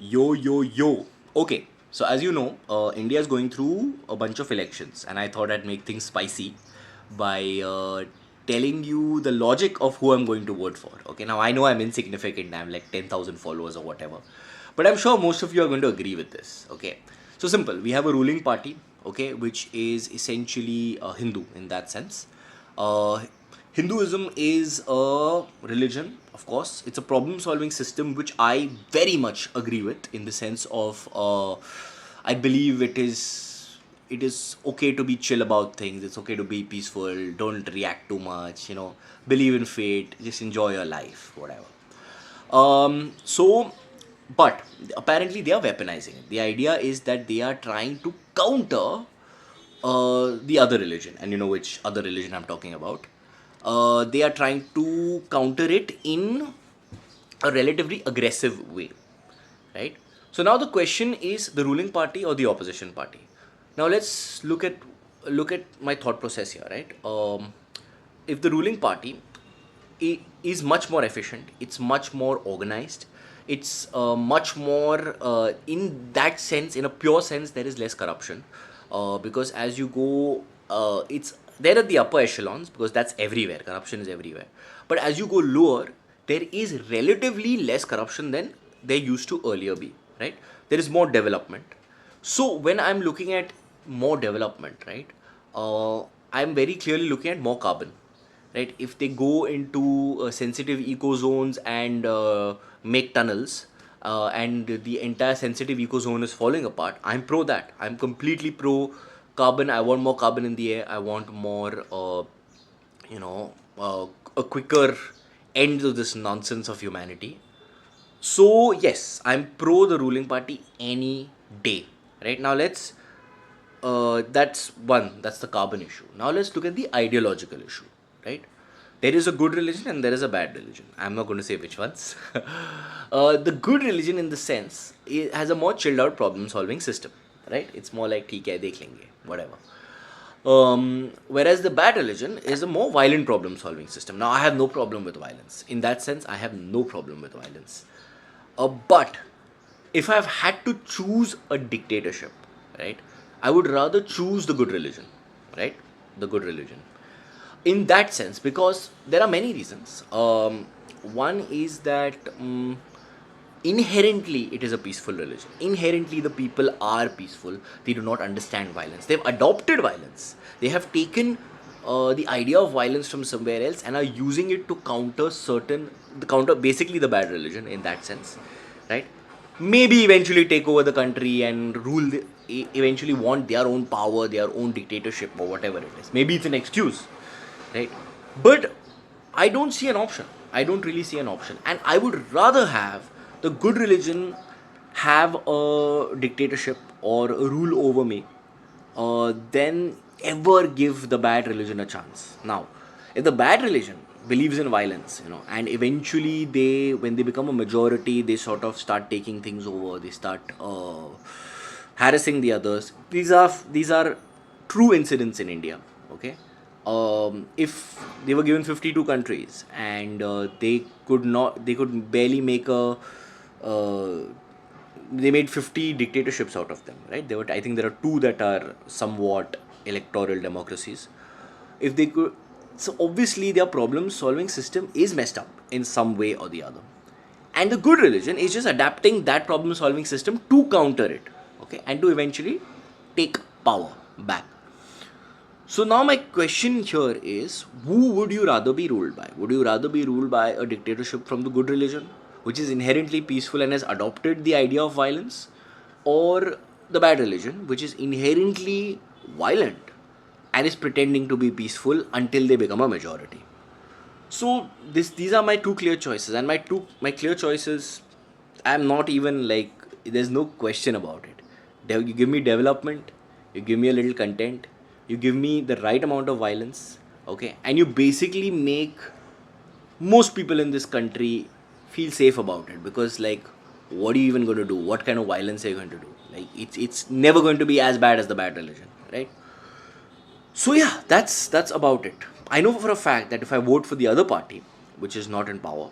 Yo, yo, yo. Okay, so as you know, India is going through a bunch of elections, and I thought I'd make things spicy by telling you the logic of who I'm going to vote for. Okay, now I know I'm insignificant, I'm like 10,000 followers or whatever, but I'm sure most of you are going to agree with this. Okay, so simple, we have a ruling party, okay, which is essentially Hindu in that sense. Uh, Hinduism is a religion, of course. It's a problem solving system which I very much agree with in the sense of I believe it is okay to be chill about things. It's okay to be peaceful. Don't react too much. Believe in fate. Just enjoy your life, whatever. So, but apparently they are weaponizing it. The idea is that they are trying to counter the other religion, and you know which other religion I'm talking about. They are trying to counter it in a relatively aggressive way, right? So now the question is the ruling party or the opposition party. Now let's look at my thought process here, right? If the ruling party is much more efficient, it's much more organized, it's much more in that sense, in a pure sense, there is less corruption because as you go, it's there at the upper echelons because that's everywhere, corruption is everywhere. But as you go lower, there is relatively less corruption than there used to earlier be, right? There is more development. So when I'm looking at more development, right, I'm very clearly looking at more carbon, right? If they go into sensitive eco zones and make tunnels, and the entire sensitive eco zone is falling apart, I'm pro that. I'm completely pro carbon. I want more carbon in the air. I want more, you know, a quicker end to this nonsense of humanity. So yes, I'm pro the ruling party any day. Right now, that's one. That's the carbon issue. Now let's look at the ideological issue. Right? There is a good religion and there is a bad religion. I'm not going to say which ones. The good religion, in the sense, it has a more chilled out problem solving system. Right? It's more like ठीक है देख लेंगे, whatever. Whereas the bad religion is a more violent problem solving system. Now, I have no problem with violence. In that sense, I have no problem with violence. But if I've had to choose a dictatorship, right, I would rather choose the good religion, right? The good religion. In that sense, because there are many reasons. One is that inherently it is a peaceful religion. Inherently, the people are peaceful. They do not understand violence. They've adopted violence. They have taken the idea of violence from somewhere else and are using it to counter basically the bad religion in that sense, right? Maybe eventually take over the country and eventually want their own power, their own dictatorship, or whatever it is. Maybe it's an excuse, right? But I don't see an option. I don't really see an option. And I would rather have the good religion have a dictatorship or a rule over me than ever give the bad religion a chance. Now, if the bad religion believes in violence, and eventually when they become a majority, they sort of start taking things over. They start harassing the others. These are true incidents in India. Okay, if they were given 52 countries and they could barely make uh, they made 50 dictatorships out of them, right? I think there are two that are somewhat electoral democracies. If they could, so obviously their problem solving system is messed up in some way or the other. And the good religion is just adapting that problem solving system to counter it, okay, and to eventually take power back. So now my question here is, who would you rather be ruled by? Would you rather be ruled by a dictatorship from the good religion, which is inherently peaceful and has adopted the idea of violence, or the bad religion, which is inherently violent and is pretending to be peaceful until they become a majority? So these are my two clear choices, and my clear choices, I'm not even like, there's no question about it. You give me development, you give me a little content, you give me the right amount of violence, okay, and you basically make most people in this country feel safe about it, because like, what are you even going to do? What kind of violence are you going to do? Like, it's never going to be as bad as the bad religion, right? So yeah, that's about it. I know for a fact that if I vote for the other party, which is not in power,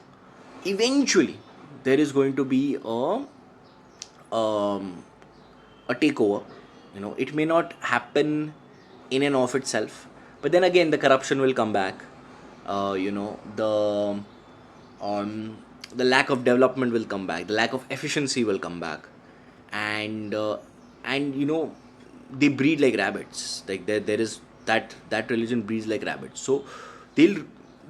eventually there is going to be um, a takeover. It may not happen in and of itself, but then again the corruption will come back. Um, the lack of development will come back, the lack of efficiency will come back, and they breed like rabbits. Like there is that religion breeds like rabbits. So they'll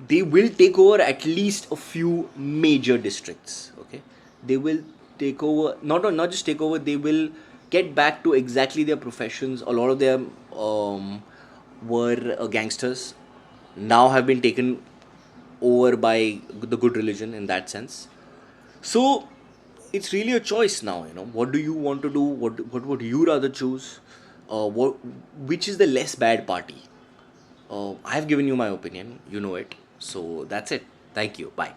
they will take over at least a few major districts. Okay, they will take over, not just take over, they will get back to exactly their professions. A lot of them were gangsters, now have been taken over by the good religion in that sense. So it's really a choice now. What do you want to do? What would you rather choose? What which is the less bad party? I've given you my opinion. You know it. So that's it. Thank you. Bye.